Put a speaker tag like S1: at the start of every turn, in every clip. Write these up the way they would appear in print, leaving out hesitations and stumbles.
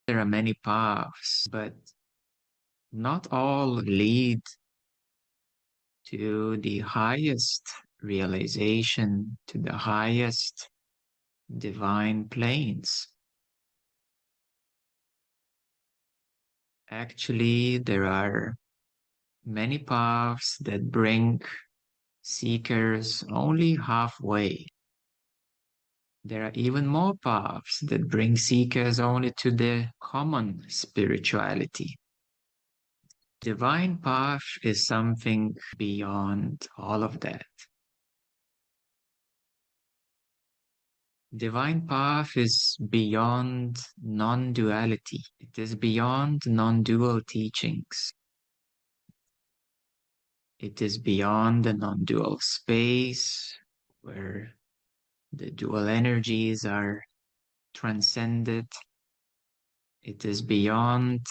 S1: There are many paths, but not all lead to the highest realization, to the highest divine planes. Actually, there are many paths that bring seekers only halfway. There are even more paths that bring seekers only to the common spirituality. Divine path is something beyond all of that. Divine path is beyond non-duality. It is beyond non-dual teachings. It is beyond the non-dual space where the dual energies are transcended. It is beyond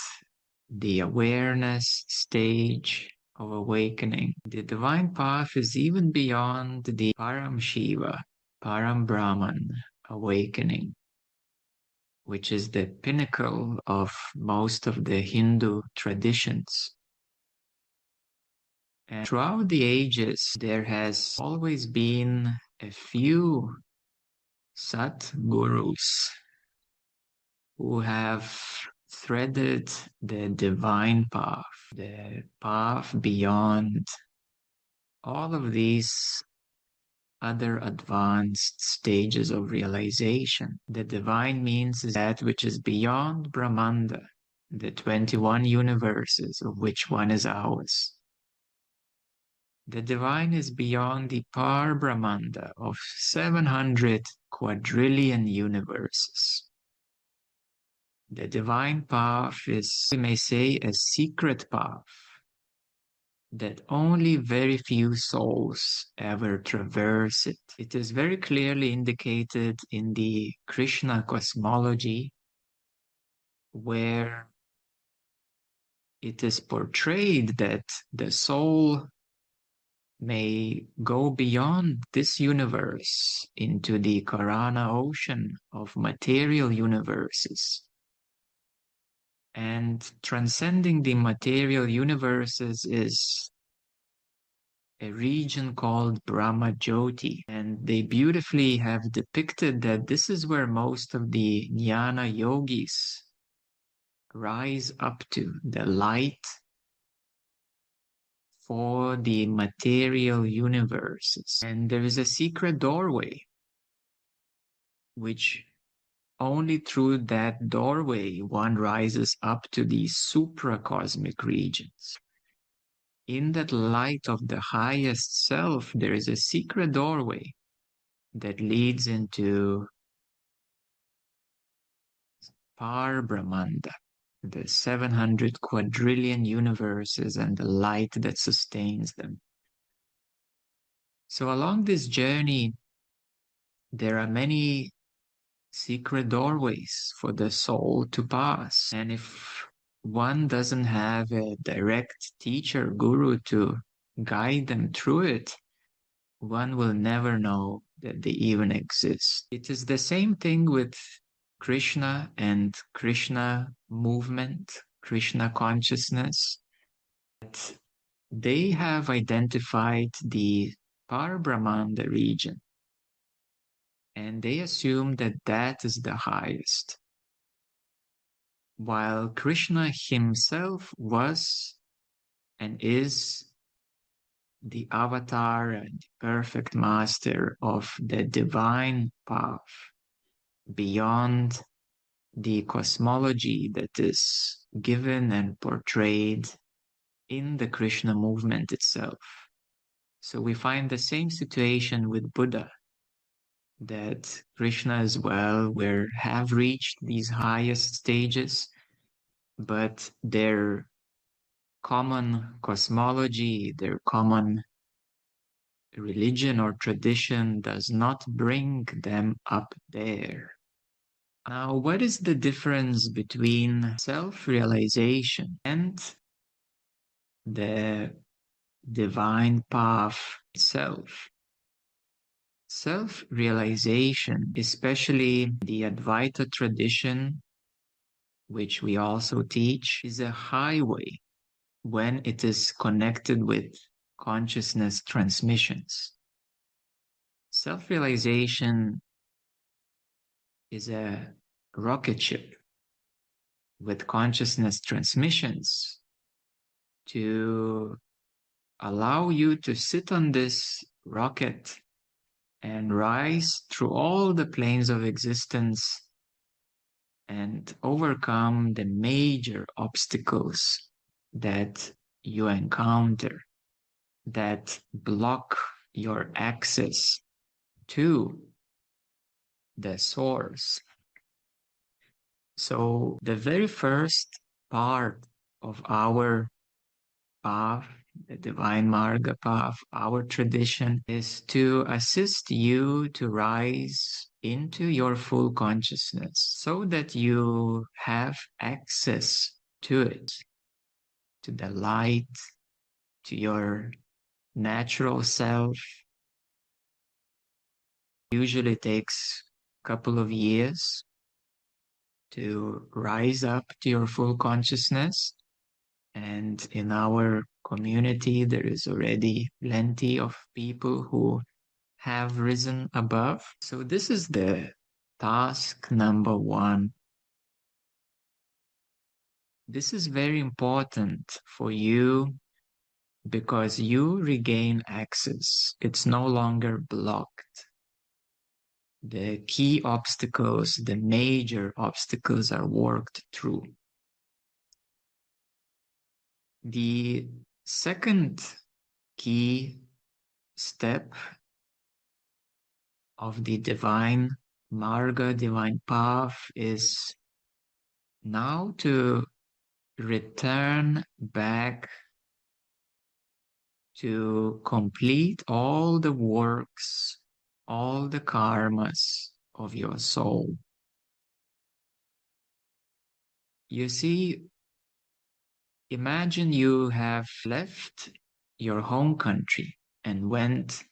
S1: the awareness stage of awakening. The divine path is even beyond the Param Shiva, Param Brahman awakening, which is the pinnacle of most of the Hindu traditions. And throughout the ages, there has always been a few Sat Gurus who have threaded the divine path, the path beyond all of these other advanced stages of realization. The divine means that which is beyond Brahmanda, the 21 universes of which one is ours. The divine is beyond the Par Brahmanda of 700 quadrillion universes. The divine path is, we may say, a secret path that only very few souls ever traverse it. It is very clearly indicated in the Krishna cosmology, where it is portrayed that the soul may go beyond this universe into the Karana ocean of material universes. And transcending the material universes is a region called Brahma Jyoti. And they beautifully have depicted that this is where most of the jnana yogis rise up to, the light for the material universes. And there is a secret doorway, which only through that doorway one rises up to these supracosmic regions. In that light of the highest self, there is a secret doorway that leads into Par Brahmanda, the 700 quadrillion universes and the light that sustains them. So along this journey, there are many secret doorways for the soul to pass. And if one doesn't have a direct teacher, guru, to guide them through it, one will never know that they even exist. It is the same thing with Krishna and Krishna movement, Krishna consciousness. They have identified the Parabrahmanda region, and they assume that that is the highest. While Krishna himself was and is the avatar and perfect master of the divine path beyond the cosmology that is given and portrayed in the Krishna movement itself. So we find the same situation with Buddha, that Krishna as well have reached these highest stages, but their common cosmology, their common religion or tradition does not bring them up there. Now, what is the difference between self-realization and the divine path itself? Self-realization, especially the Advaita tradition, which we also teach, is a highway when it is connected with consciousness transmissions. Self-realization is a rocket ship with consciousness transmissions to allow you to sit on this rocket and rise through all the planes of existence and overcome the major obstacles that you encounter that block your access to the source. So the very first part of our path, the Divine Marga path, our tradition, is to assist you to rise into your full consciousness so that you have access to it, to the light, to your natural self. Usually takes a couple of years to rise up to your full consciousness. And in our community, there is already plenty of people who have risen above. So this is the task number one. This is very important for you because you regain access. It's no longer blocked. The key obstacles, the major obstacles are worked through. The second key step of the Divine Marga, Divine Path, is now to return back to complete all the works, all the karmas of your soul. You see, imagine you have left your home country and went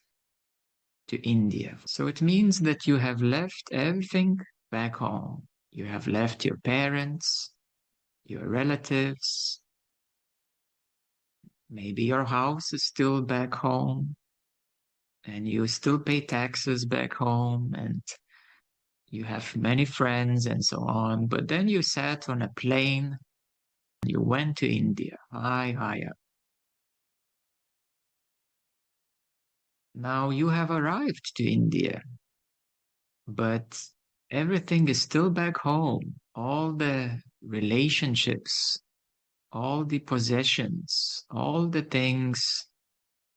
S1: to India. So it means that you have left everything back home. You have left your parents, your relatives, maybe your house is still back home, and you still pay taxes back home, and you have many friends and so on. But then you sat on a plane, you went to India, high up. Now you have arrived to India, but everything is still back home. All the relationships, all the possessions, all the things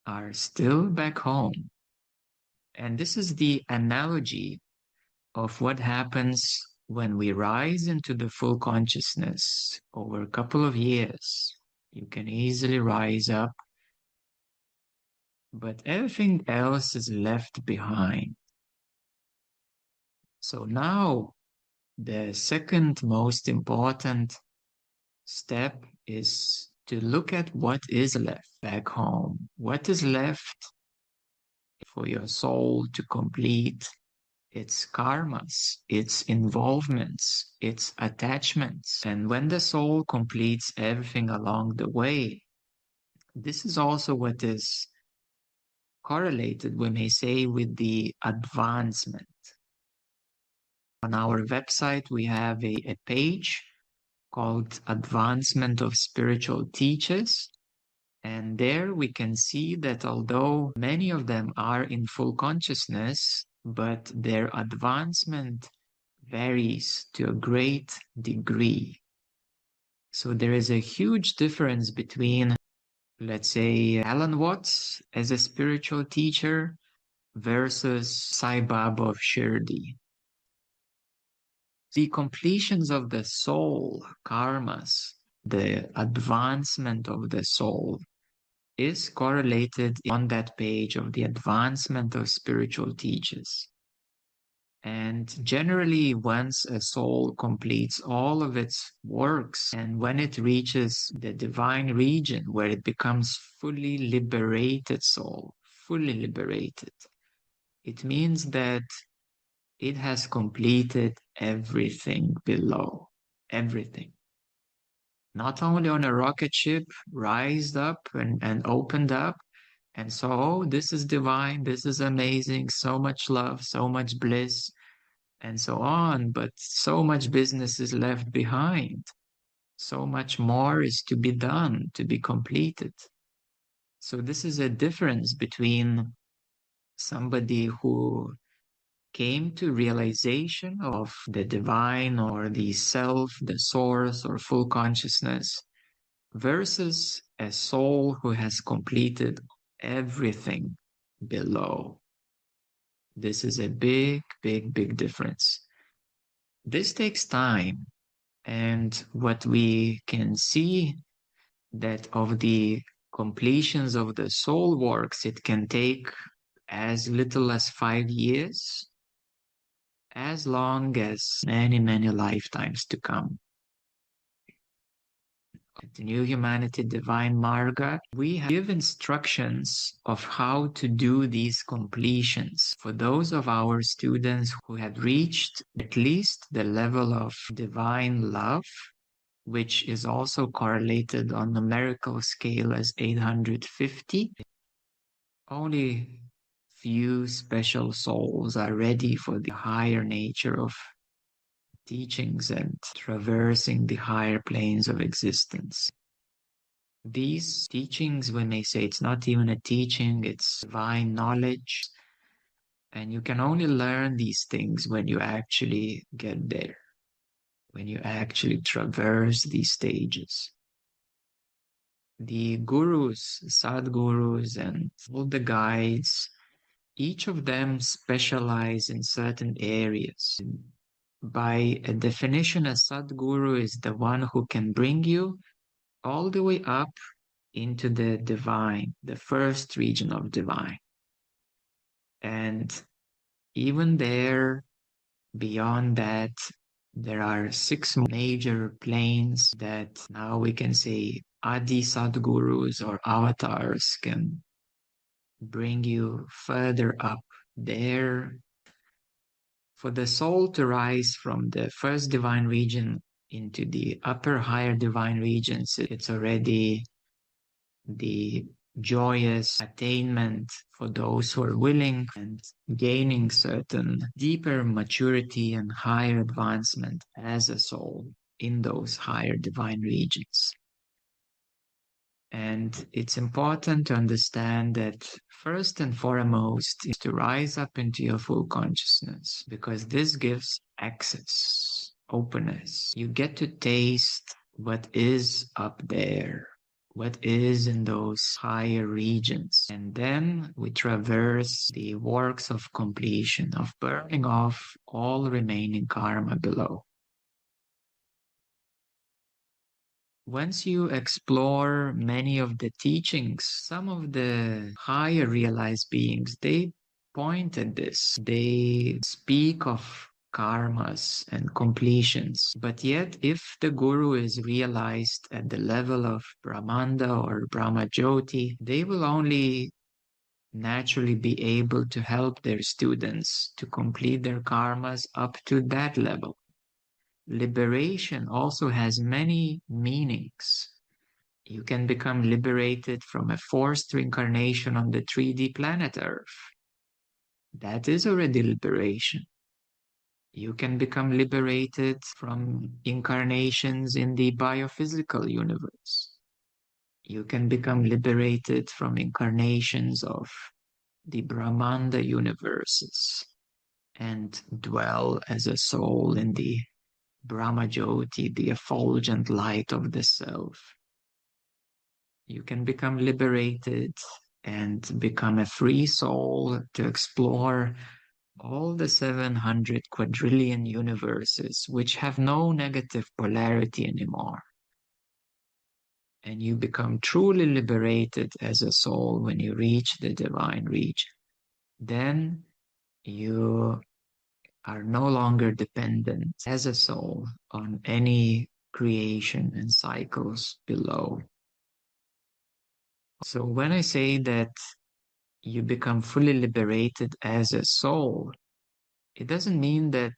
S1: are still back home. And this is the analogy of what happens when we rise into the full consciousness over a couple of years. You can easily rise up, but everything else is left behind. So now the second most important step is to look at what is left back home. What is left for your soul to complete its karmas, its involvements, its attachments. And when the soul completes everything along the way, this is also what is correlated, we may say, with the advancement. On our website, we have a page called Advancement of Spiritual Teachers. And there we can see that although many of them are in full consciousness, but their advancement varies to a great degree. So there is a huge difference between, let's say, Alan Watts as a spiritual teacher versus Sai Baba of Shirdi. The completions of the soul, karmas, the advancement of the soul is correlated on that page of the advancement of spiritual teachers. And generally, once a soul completes all of its works, and when it reaches the divine region where it becomes fully liberated soul, fully liberated, it means that it has completed everything below, everything. not only on a rocket ship, rised up and opened up. And so, oh, this is divine, this is amazing, so much love, so much bliss, and so on. But so much business is left behind. So much more is to be done, to be completed. So, this is a difference between somebody who came to realization of the divine or the self, the source or full consciousness, versus a soul who has completed everything below. This is a big, big, big difference. This takes time. And what we can see that of the completions of the soul works, it can take as little as 5 years, as long as many, many lifetimes to come. The New Humanity Divine Marga, we give instructions of how to do these completions for those of our students who had reached at least the level of divine love, which is also correlated on numerical scale as 850. Only few special souls are ready for the higher nature of teachings and traversing the higher planes of existence. These teachings, we may say it's not even a teaching, it's divine knowledge. And you can only learn these things when you actually get there, when you actually traverse these stages. The gurus, sadgurus, and all the guides, each of them specialize in certain areas. By a definition, a sadguru is the one who can bring you all the way up into the divine, the first region of divine. And even there, beyond that, there are 6 major planes that now we can say Adi Sadgurus or avatars can bring you further up there. For the soul to rise from the first divine region into the upper higher divine regions, it's already the joyous attainment for those who are willing and gaining certain deeper maturity and higher advancement as a soul in those higher divine regions. And it's important to understand that first and foremost is to rise up into your full consciousness, because this gives access, openness. You get to taste what is up there, what is in those higher regions. And then we traverse the works of completion, of burning off all remaining karma below. Once you explore many of the teachings, some of the higher realized beings, they point at this. They speak of karmas and completions. But yet, if the guru is realized at the level of Brahmanda or Brahmajyoti, they will only naturally be able to help their students to complete their karmas up to that level. Liberation also has many meanings. You can become liberated from a forced reincarnation on the 3D planet Earth. That is already liberation. You can become liberated from incarnations in the biophysical universe. You can become liberated from incarnations of the Brahmanda universes and dwell as a soul in the Brahmajyoti, the effulgent light of the self. You can become liberated and become a free soul to explore all the 700 quadrillion universes which have no negative polarity anymore. And you become truly liberated as a soul when you reach the divine region. Then you are no longer dependent as a soul on any creation and cycles below. So when I say that you become fully liberated as a soul, it doesn't mean that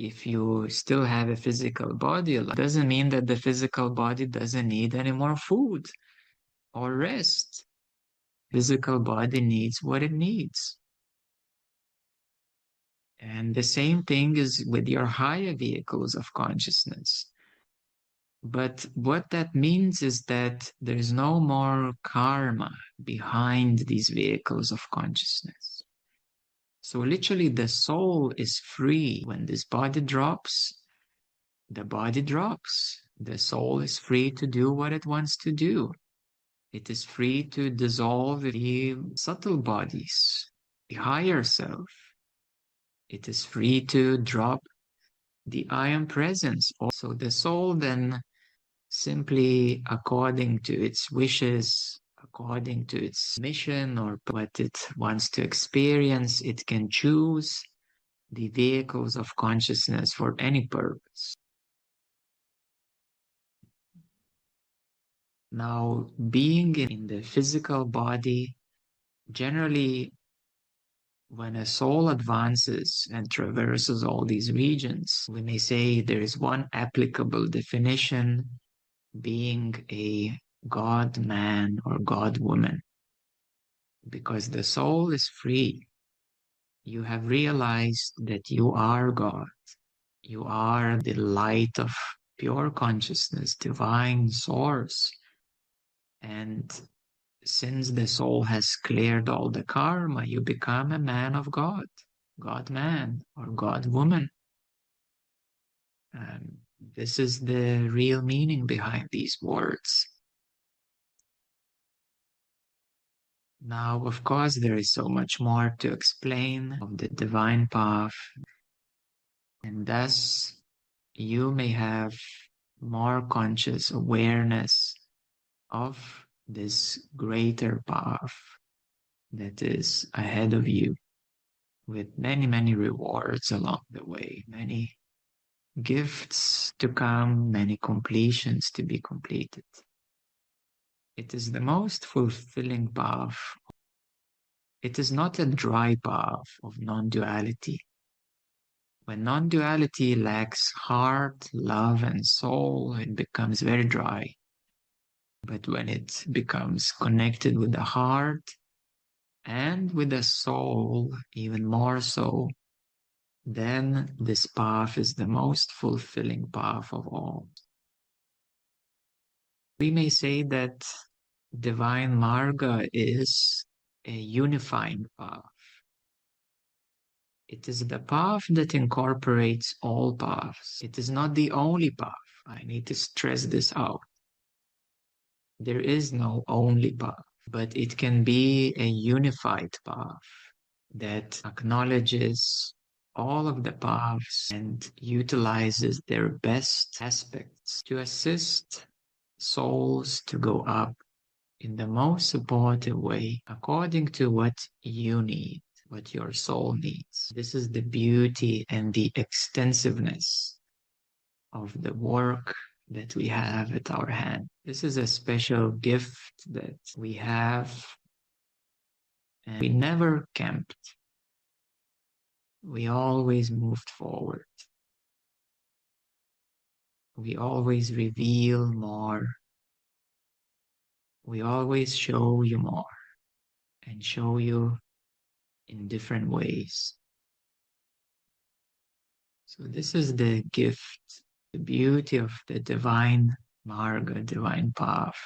S1: If you still have a physical body, it doesn't mean that the physical body doesn't need any more food or rest. Physical body needs what it needs. And the same thing is with your higher vehicles of consciousness. But what that means is that there's no more karma behind these vehicles of consciousness. So literally the soul is free. When this body drops, the body drops. The soul is free to do what it wants to do. It is free to dissolve the subtle bodies, the higher self. It is free to drop the I am presence. Also, the soul then simply according to its wishes, according to its mission or what it wants to experience, it can choose the vehicles of consciousness for any purpose. Now, being in the physical body, generally, when a soul advances and traverses all these regions, we may say there is one applicable definition being a God man or God woman, because the soul is free. You have realized that you are God. You are the light of pure consciousness, divine source. And since the soul has cleared all the karma, you become a man of God, God man or God woman. This is the real meaning behind these words. Now, of course, there is so much more to explain of the divine path, and thus you may have more conscious awareness of this greater path that is ahead of you, with many, many rewards along the way, many gifts to come, many completions to be completed. It is the most fulfilling path. It is not a dry path of non-duality. When non-duality lacks heart, love, and soul, it becomes very dry. But when it becomes connected with the heart and with the soul, even more so, then this path is the most fulfilling path of all. We may say that Divine Marga is a unifying path. It is the path that incorporates all paths. It is not the only path. I need to stress this out. There is no only path, but it can be a unified path that acknowledges all of the paths and utilizes their best aspects to assist souls to go up in the most supportive way according to what you need, what your soul needs. This is the beauty and the extensiveness of the work that we have at our hand. This is a special gift that we have, and we never camped. We always moved forward. We always reveal more. We always show you more and show you in different ways. So this is the gift, the beauty of the divine marga, divine path.